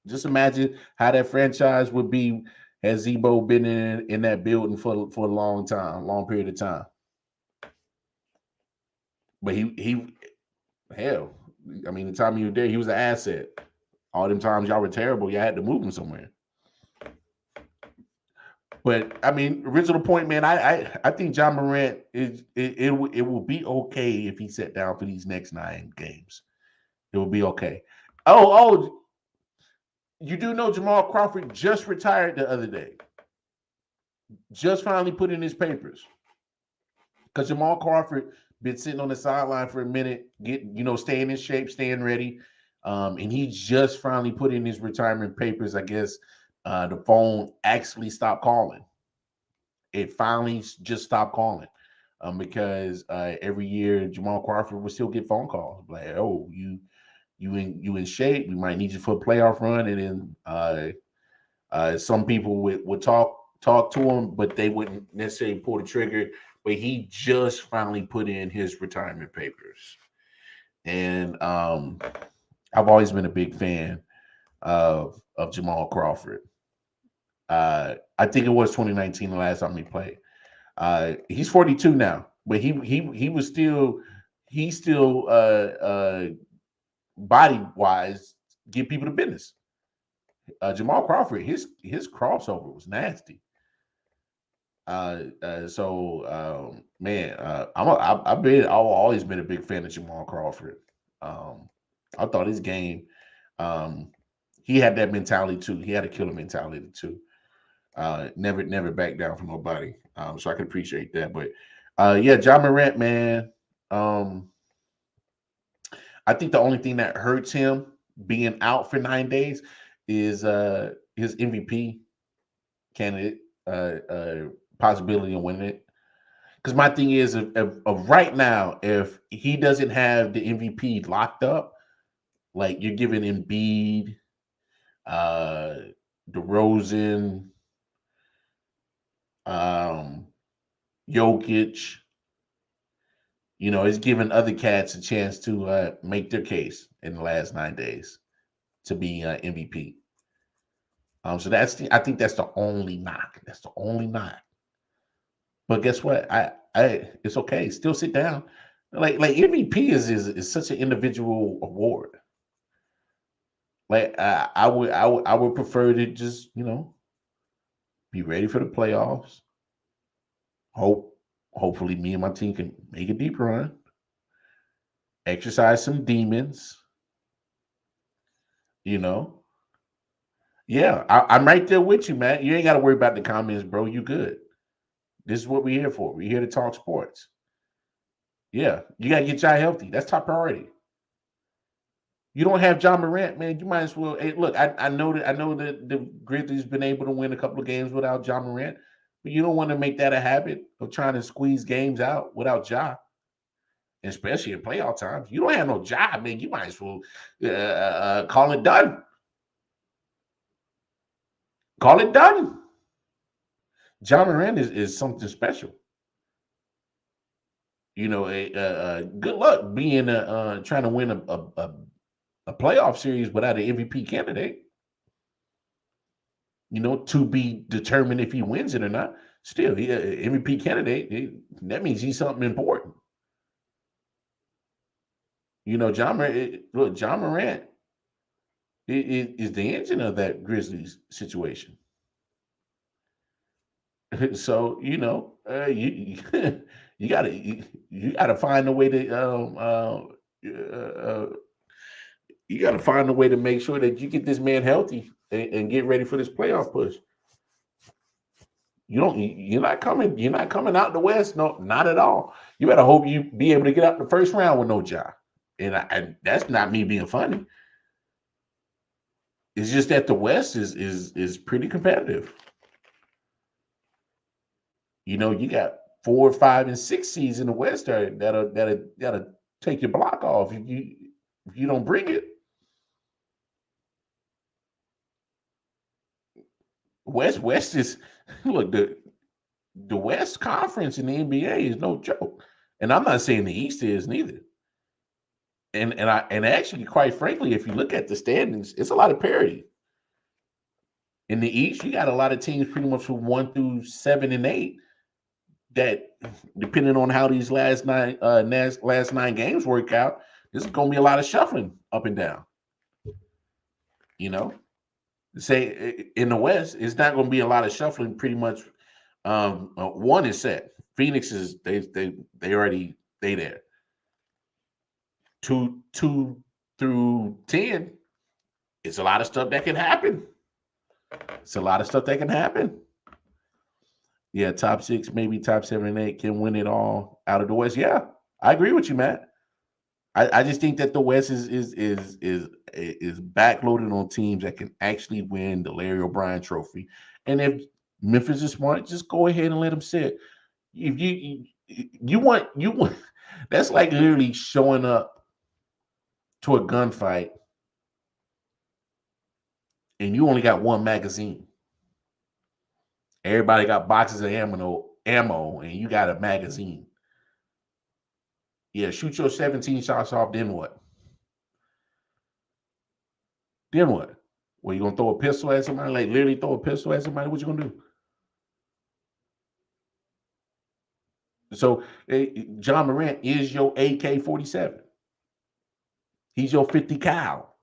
[SPEAKER 4] Just imagine how that franchise would be had Zebo been in that building for a long period of time. But hell, I mean, the time he was there, he was an asset. All them times y'all were terrible, y'all had to move him somewhere. But I mean, original point, man. I think John Morant it will be okay if he sat down for these next 9 games. It will be okay. Oh, you do know Jamal Crawford just retired the other day. Just finally put in his papers. Because Jamal Crawford been sitting on the sideline for a minute, staying in shape, staying ready. And he just finally put in his retirement papers. I guess the phone actually stopped calling. It finally just stopped calling because every year Jamal Crawford would still get phone calls like, "Oh, you in shape? We might need you for a playoff run." And then some people would talk to him, but they wouldn't necessarily pull the trigger. But he just finally put in his retirement papers, and I've always been a big fan of Jamal Crawford. I think it was 2019 the last time he played. He's 42 now, but he still body wise give people the business. Jamal Crawford, his crossover was nasty. Man, I've always been a big fan of Jamal Crawford. I thought his game, he had that mentality too. He had a killer mentality too. Never back down from nobody. So I can appreciate that. But yeah, John Morant, man. I think the only thing that hurts him being out for 9 days is his MVP candidate possibility of winning it. Because my thing is, of right now, if he doesn't have the MVP locked up, like you're giving Embiid, DeRozan, Jokic, it's giving other cats a chance to make their case in the last 9 days to be MVP. So I think that's the only knock. That's the only knock. But guess what? it's okay. Still sit down. Like MVP is such an individual award. Like I would prefer to just be ready for the playoffs. Hopefully me and my team can make a deep run. Exercise some demons. Yeah, I'm right there with you, man. You ain't got to worry about the comments, bro. You good. This is what we're here for. We're here to talk sports. Yeah, you got to get y'all healthy. That's top priority. You don't have John Morant, man. You might as well. Hey, look, I know that the Grizzlies been able to win a couple of games without John Morant, but you don't want to make that a habit of trying to squeeze games out without Ja, especially in playoff times. You don't have no Ja, man. You might as well call it done. Call it done. John Morant is something special. Good luck being trying to win a playoff series without an MVP candidate. To be determined if he wins it or not. Still, he MVP candidate. That means he's something important. John Morant is the engine of that Grizzlies situation. So you gotta find a way to you gotta find a way to make sure that you get this man healthy and get ready for this playoff push. You're not coming out the West. No, not at all. You better hope you be able to get out the first round with no job. And that's not me being funny. It's just that the West is pretty competitive. You got 4, 5, and 6 seeds in the West that'll take your block off if you don't bring it. West is look the West Conference in the NBA is no joke, and I'm not saying the East is neither. And actually, quite frankly, if you look at the standings, it's a lot of parity. In the East, you got a lot of teams pretty much from 1 through 7 and 8 that, depending on how these last 9 games work out, this is going to be a lot of shuffling up and down. Say in the West, it's not going to be a lot of shuffling. Pretty much, one is set. Phoenix is they already there. 2 through 10, it's a lot of stuff that can happen. Yeah, top 6, maybe top 7 and 8 can win it all out of the West. Yeah, I agree with you, Matt. I just think that the West is backloaded on teams that can actually win the Larry O'Brien Trophy. And if Memphis is smart, just go ahead and let them sit. If you want, that's like literally showing up to a gunfight and you only got one magazine. Everybody got boxes of ammo, and you got a magazine. Yeah, shoot your 17 shots off, then what? Well, you gonna throw a pistol at somebody? Like literally throw a pistol at somebody? What you gonna do? So John Morant is your AK-47. He's your 50 cal.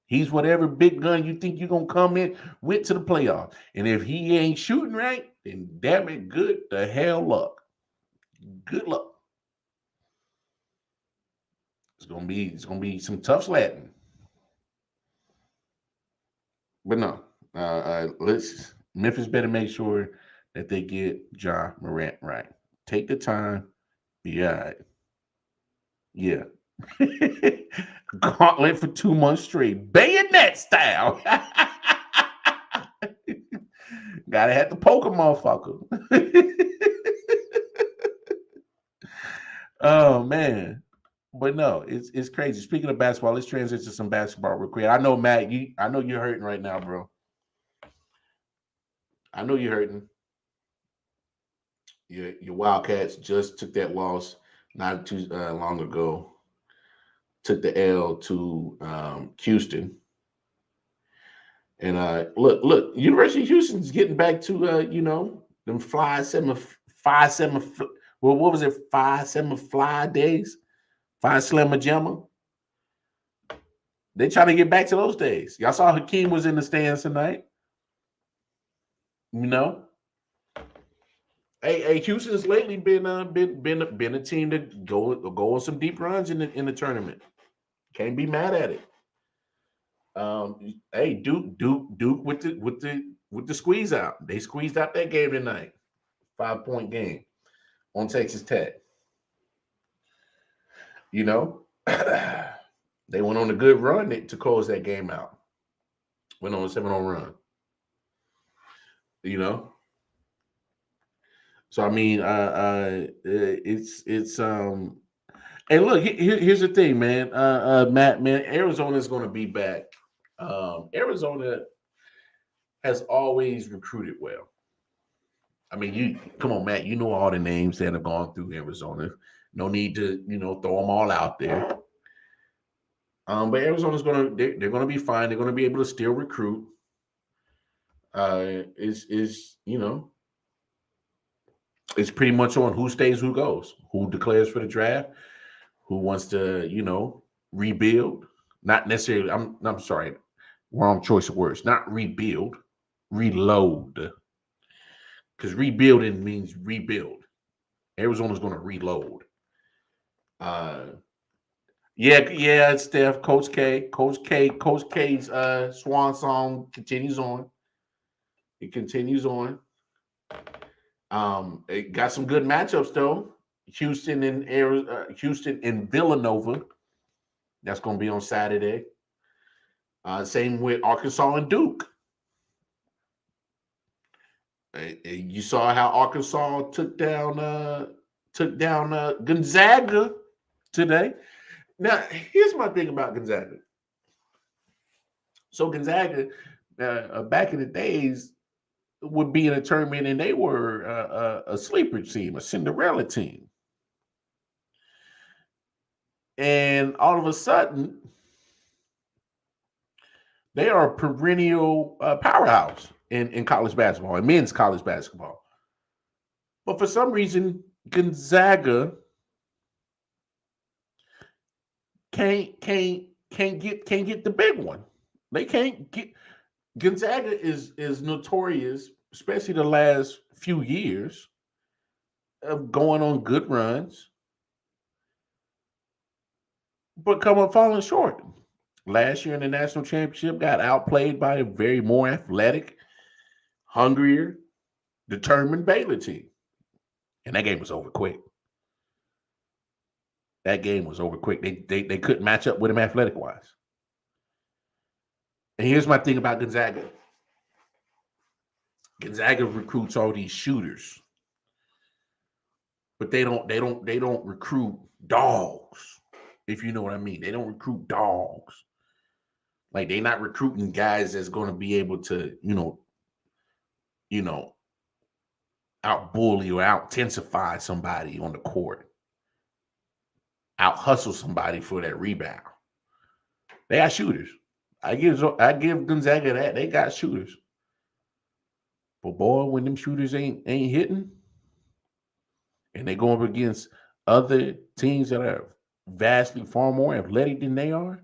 [SPEAKER 4] He's whatever big gun you think you're gonna come in with to the playoffs. And if he ain't shooting right, then damn it, good the hell luck. Good luck. It's gonna be some tough sledding. But no, Memphis better make sure that they get Ja Morant right. Take the time, be all right. Yeah. Gauntlet for 2 months straight, bayonet style. Gotta have to poke a motherfucker. Oh man. But no, it's crazy. Speaking of basketball, let's transition to some basketball real quick. I know, Matt, I know you're hurting right now, bro. I know you're hurting. Your Wildcats just took that loss not too long ago. Took the L to Houston. And look, University of Houston's getting back to them 5-7 Well, what was it? 5-7 fly days, 5 slammer jammer. They trying to get back to those days. Y'all saw Hakeem was in the stands tonight. You know, hey, Houston's lately been a team that go on some deep runs in the tournament. Can't be mad at it. Hey, Duke with the squeeze out. They squeezed out that game tonight. 5-point game on Texas Tech. You know, they went on a good run to close that game out. Went on a 7-0 run. You know, so I mean, it's Hey, look, here's the thing, man. Matt, man, Arizona's going to be back. Arizona has always recruited well. I mean, you come on, Matt. You know all the names that have gone through Arizona. No need to, throw them all out there. But Arizona's they're gonna be fine. They're gonna be able to still recruit. It's pretty much on who stays, who goes, who declares for the draft, who wants to, rebuild. Not necessarily. I'm sorry, wrong choice of words. Not rebuild, reload. Because rebuilding means rebuild. Arizona's going to reload. Yeah, Steph, Coach K's swan song continues on. It continues on. It got some good matchups though. Houston and Villanova. That's going to be on Saturday. Same with Arkansas and Duke. You saw how Arkansas took down Gonzaga today. Now, here's my thing about Gonzaga. So Gonzaga, back in the days, would be in a tournament, and they were a sleeper team, a Cinderella team. And all of a sudden, they are a perennial powerhouse in college basketball, in men's college basketball. But for some reason, Gonzaga can't get the big one. They can't get. Gonzaga is notorious, especially the last few years, of going on good runs, but falling short. Last year in the national championship, got outplayed by a very more athletic, hungrier, determined Baylor team. And that game was over quick. They couldn't match up with him athletic-wise. And here's my thing about Gonzaga. Gonzaga recruits all these shooters. But they don't recruit dogs, if you know what I mean. They don't recruit dogs. Like, they're not recruiting guys that's going to be able to, out-bully or out-intensify somebody on the court. Out-hustle somebody for that rebound. They got shooters. I give Gonzaga that. They got shooters. But boy, when them shooters ain't hitting, and they go up against other teams that are vastly far more athletic than they are,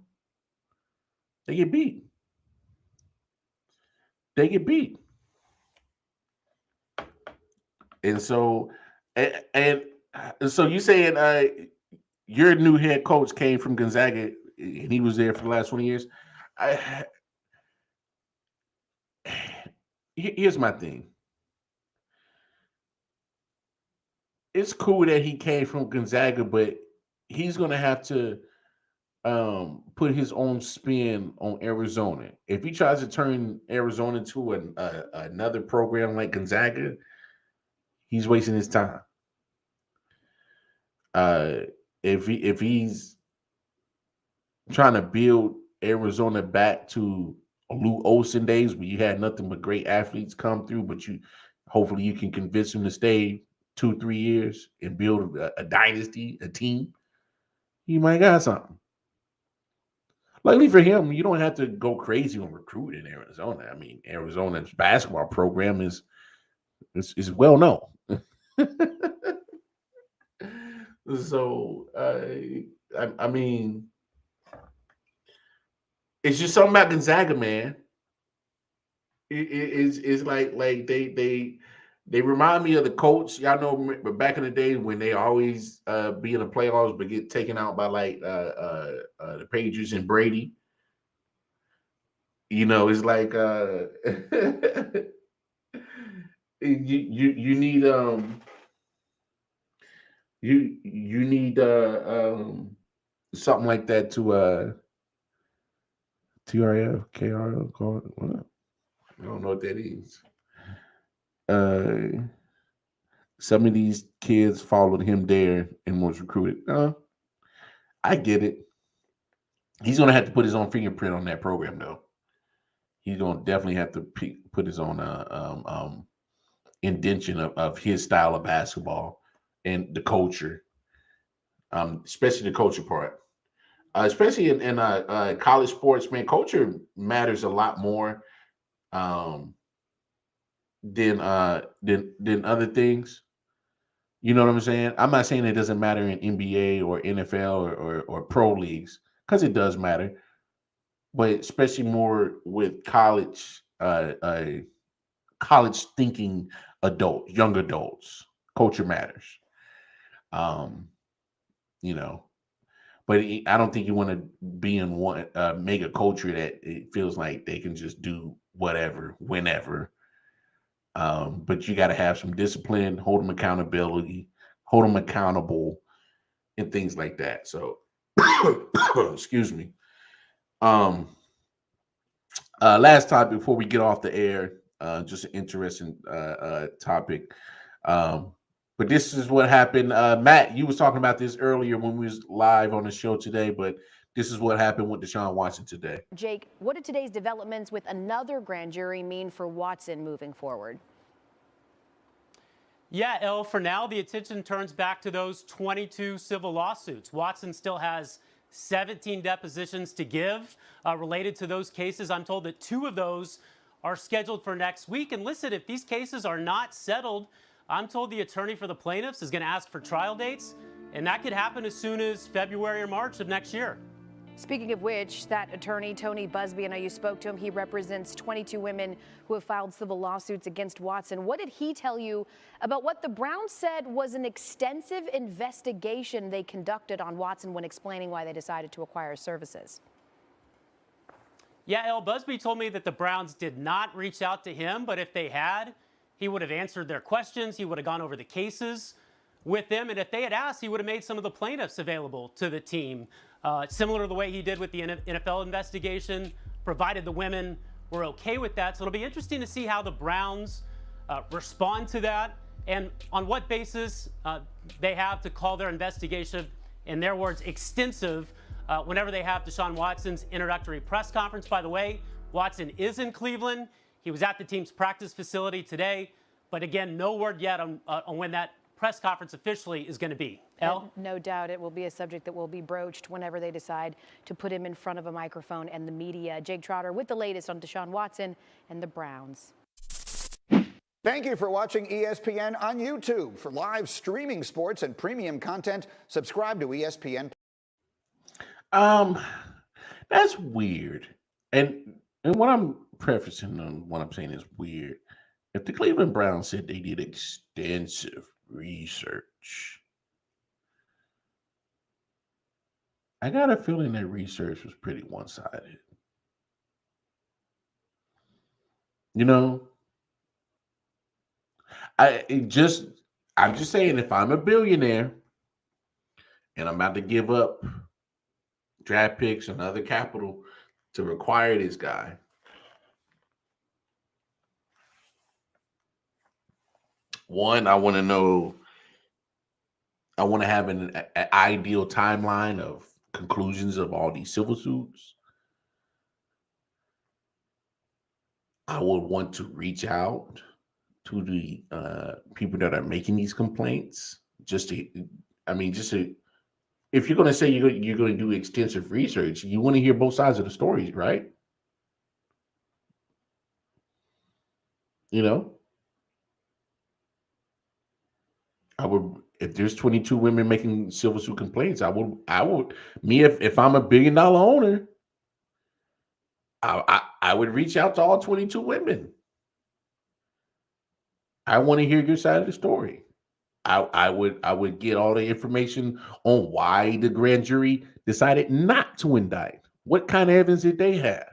[SPEAKER 4] they get beat. And so, so you saying your new head coach came from Gonzaga and he was there for the last 20 years? Here's my thing. It's cool that he came from Gonzaga, but he's going to have to put his own spin on Arizona. If he tries to turn Arizona into another program like Gonzaga, he's wasting his time. If he's trying to build Arizona back to Lou Olson days where you had nothing but great athletes come through, but hopefully you can convince them to stay 2-3 years and build a dynasty, a team, you might got something. Luckily for him, you don't have to go crazy on recruiting in Arizona. I mean, Arizona's basketball program is well known. So I mean, it's just something about Gonzaga, man. It's like they remind me of the Colts. Y'all know, but back in the day when they always be in the playoffs but get taken out by like the Patriots and Brady. You know, it's like you need you need something like that to TRF KRL call it. What? I don't know what that is. Some of these kids followed him there and was recruited. I get it. He's gonna have to put his own fingerprint on that program, though. He's gonna definitely have to put his own indention of his style of basketball and the culture, especially the culture part. Especially in college sports, man, culture matters a lot more um, than other things. You know what I'm saying? I'm not saying it doesn't matter in NBA or NFL or pro leagues, because it does matter, but especially more with college thinking adults, young adults. Culture matters. Um, you know, but I don't think you want to be in one mega culture that it feels like they can just do whatever, whenever. But you got to have some discipline, hold them accountable, and things like that. So, excuse me. Last topic before we get off the air, just an interesting topic. But this is what happened. Matt, you was talking about this earlier when we was live on the show today, but this is what happened with Deshaun Watson today.
[SPEAKER 11] Jake, what did today's developments with another grand jury mean for Watson moving forward?
[SPEAKER 7] Yeah, Elle, for now, the attention turns back to those 22 civil lawsuits. Watson still has 17 depositions to give related to those cases. I'm told that 2 of those are scheduled for next week. And listen, if these cases are not settled, I'm told the attorney for the plaintiffs is going to ask for trial dates, and that could happen as soon as February or March of next year.
[SPEAKER 11] Speaking of which, that attorney, Tony Busby, I know you spoke to him. He represents 22 women who have filed civil lawsuits against Watson. What did he tell you about what the Browns said was an extensive investigation they conducted on Watson when explaining why they decided to acquire his services?
[SPEAKER 7] Yeah, Elle, Busby told me that the Browns did not reach out to him, but if they had, he would have answered their questions. He would have gone over the cases with them. And if they had asked, he would have made some of the plaintiffs available to the team. Similar to the way he did with the NFL investigation, provided the women were okay with that. So it'll be interesting to see how the Browns respond to that and on what basis they have to call their investigation, in their words, extensive, whenever they have Deshaun Watson's introductory press conference. By the way, Watson is in Cleveland. He was at the team's practice facility today. But again, no word yet on when that press conference officially is going to be. Elle?
[SPEAKER 11] No doubt it will be a subject that will be broached whenever they decide to put him in front of a microphone and the media. Jake Trotter with the latest on Deshaun Watson and the Browns.
[SPEAKER 12] Thank you for watching ESPN on YouTube. For live streaming sports and premium content, subscribe to ESPN.
[SPEAKER 4] That's weird. And what I'm prefacing on what I'm saying is weird. If the Cleveland Browns said they did extensive research, I got a feeling that research was pretty one-sided. You know, I'm just saying, if I'm a billionaire and I'm about to give up draft picks and other capital to acquire this guy, one, I want to know, I want to have an ideal timeline of conclusions of all these civil suits. I would want to reach out to the people that are making these complaints, if you're going to say you're going to do extensive research, you want to hear both sides of the stories, right? You know, if there's 22 women making civil suit complaints, if I'm a $1 billion owner, I would reach out to all 22 women. I want to hear your side of the story. I would get all the information on why the grand jury decided not to indict. What kind of evidence did they have?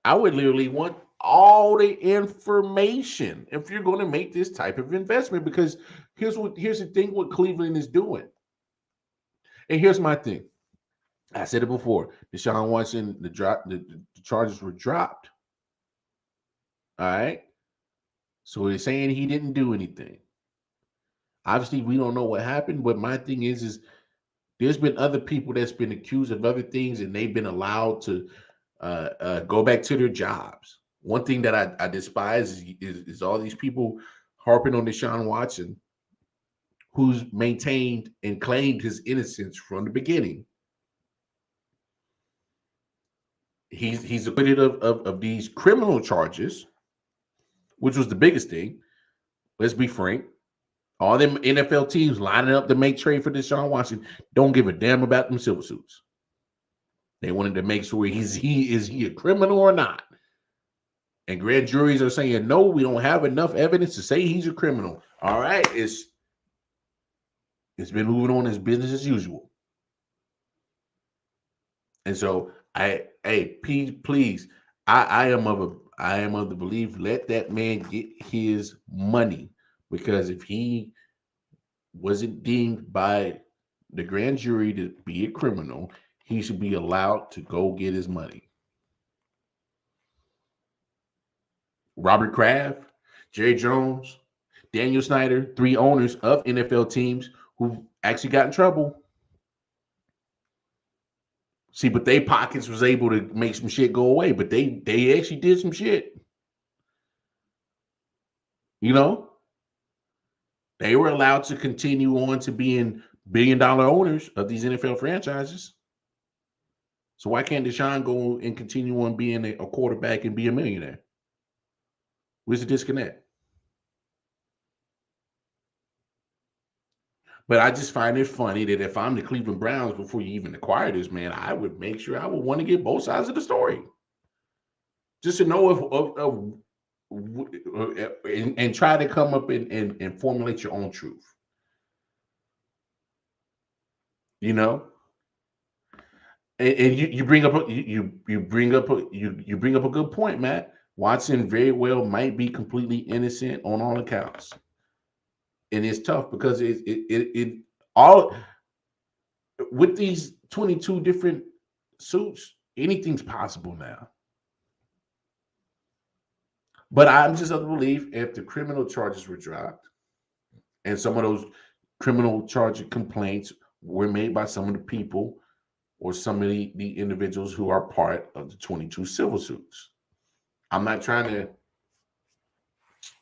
[SPEAKER 4] I would literally want all the information if you're going to make this type of investment, because here's the thing what Cleveland is doing. And here's my thing. I said it before. Deshaun Watson, the charges were dropped. All right. So they're saying he didn't do anything. Obviously, we don't know what happened, but my thing is there's been other people that's been accused of other things, and they've been allowed to go back to their jobs. One thing that I despise is all these people harping on Deshaun Watson, who's maintained and claimed his innocence from the beginning. He's acquitted of these criminal charges, which was the biggest thing. Let's be frank. All them NFL teams lining up to make trade for Deshaun Watson don't give a damn about them civil suits. They wanted to make sure is he a criminal or not. And grand juries are saying, no, we don't have enough evidence to say he's a criminal. All right, it's been moving on as business as usual. And so please, I am of the belief, let that man get his money. Because if he wasn't deemed by the grand jury to be a criminal, he should be allowed to go get his money. Robert Kraft, Jerry Jones, Daniel Snyder, 3 owners of NFL teams who actually got in trouble. See, but their pockets was able to make some shit go away, but they actually did some shit. You know? They were allowed to continue on to being $1 billion owners of these NFL franchises. So why can't Deshaun go and continue on being a quarterback and be a millionaire? Where's the disconnect? But I just find it funny that if I'm the Cleveland Browns, before you even acquire this man, I would make sure I would want to get both sides of the story. Just to know and try to come up and formulate your own truth. You know? And you bring up a good point, Matt. Watson very well might be completely innocent on all accounts, and it's tough because it all with these 22 different suits, anything's possible now. But I'm just of the belief if the criminal charges were dropped, and some of those criminal charge complaints were made by some of the people or some of the individuals who are part of the 22 civil suits. I'm not trying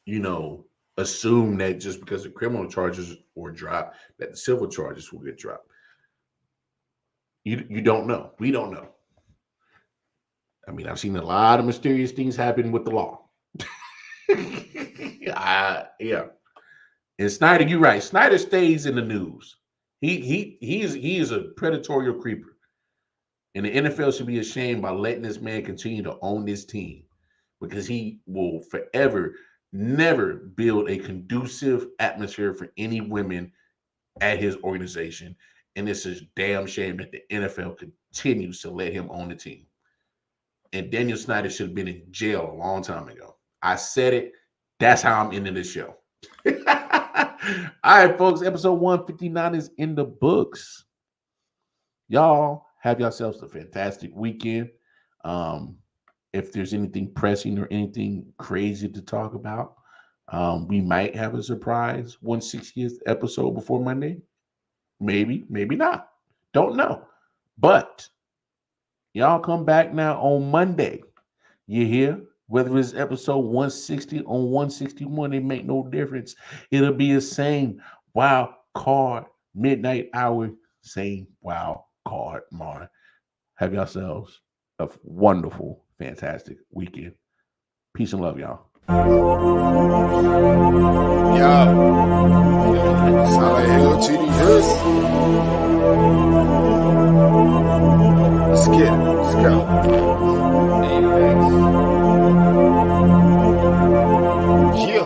[SPEAKER 4] to, assume that just because the criminal charges were dropped, that the civil charges will get dropped. You don't know. We don't know. I mean, I've seen a lot of mysterious things happen with the law. Yeah. And Snyder, you're right. Snyder stays in the news. He is a predatory creeper. And the NFL should be ashamed by letting this man continue to own this team, because he will forever never build a conducive atmosphere for any women at his organization. And it's a damn shame that the NFL continues to let him own the team. And Daniel Snyder should have been in jail a long time ago. I said it. That's how I'm ending this show. All right, folks. Episode 159 is in the books. Y'all have yourselves a fantastic weekend. If there's anything pressing or anything crazy to talk about, we might have a surprise 160th episode before Monday. Maybe not. Don't know. But y'all come back now on Monday. You hear? Whether it's episode 160 or 161, it make no difference. It'll be the same wild card midnight hour, same wild card mark. Have yourselves a wonderful, fantastic weekend. Peace and love, y'all.
[SPEAKER 2] Yeah. Sound like hell to the hoods. Let's get it. Let's go. Yeah.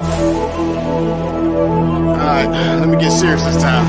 [SPEAKER 2] Alright, let me get serious this time.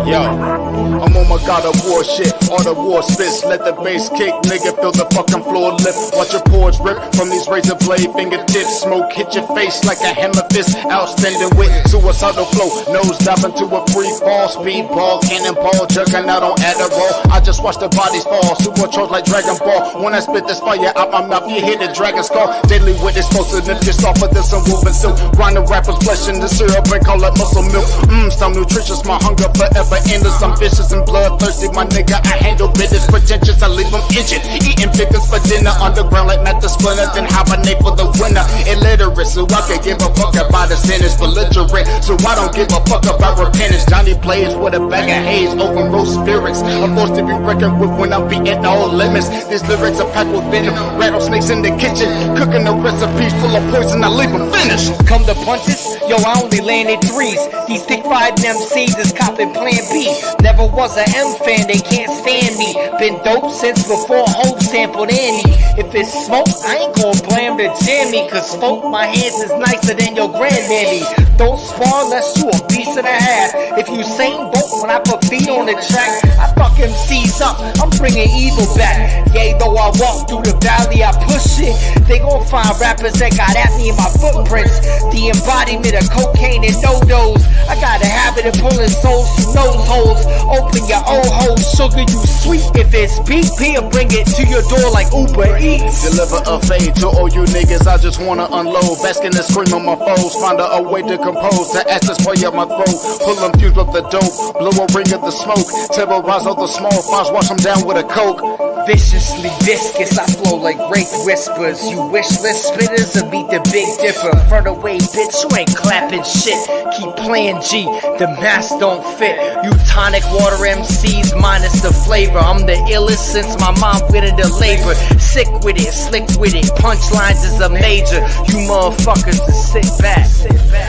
[SPEAKER 2] Yo, I'm on my God of War shit. All the war spits, let the bass kick, nigga, feel the fucking floor lift. Watch your pores rip from these razor blade fingertips. Smoke hit your face like a hammer fist. Outstanding with suicidal flow. Nose diving to a free fall. Speedball, cannonball, jugging out on Adderall. I just watch the bodies fall. Supercharged like Dragon Ball. When I spit this fire out my mouth, you hear the dragon skull. Deadly with explosiveness, just off of this and woven silk. Grinding rappers, flesh in the syrup and call it muscle milk. So nutritious, my hunger forever endless. I'm vicious and bloodthirsty, my nigga. I handle business pretentious, I leave them injured. Eating figures for dinner, underground like Matt the Splinter. Then hibernate for the winter. Illiterate, so I can give a fuck about the sentence. Belligerent, so I don't give a fuck about repentance. Johnny plays with a bag of haze, over roast spirits. I'm forced to be reckoned with when I'm beating all limits. These lyrics are packed with venom. Rattlesnakes in the kitchen, cooking a recipe full of poison. I leave them finished.
[SPEAKER 3] Come to punches, yo, I only landed threes. These thick five MCs is copping plan B. Never was a M fan, they can't stand me. Been dope since before Hope sampled Andy. If it's smoke, I ain't gon' blame the jammy. Cause smoke, my hands is nicer than your granddaddy. Don't spar unless you a piece and a half. If you same boat when I put feet on the track, I fuck MCs up, I'm bringing evil back. Yeah, though I walk through the valley, I push it. They gon' find rappers that got at me in my footprints. The embodiment of cocaine and no-dos. I got a habit of pulling souls through nose holes. Open your old holes, sugar you sweet. If it's BP, I'll bring it to your door like Uber Eats.
[SPEAKER 2] Deliver a fade to all you niggas, I just wanna unload. Basking and scream on my foes, find a way to compose. The ashes play up my throat, pull them fuse up the dope. Blow a ring of the smoke, terrorize all the small fires, wash them down with a coke.
[SPEAKER 3] Viciously viscous, I flow like rape whispers. You wishless spitters will beat the Big Dipper. Front away, bitch, you ain't clapping shit. Keep playing G, the mask don't fit. You tonic water MCs minus the flavor. I'm the illest since my mom went into labor. Sick with it, slick with it, punchlines is a major. You motherfuckers to sit back.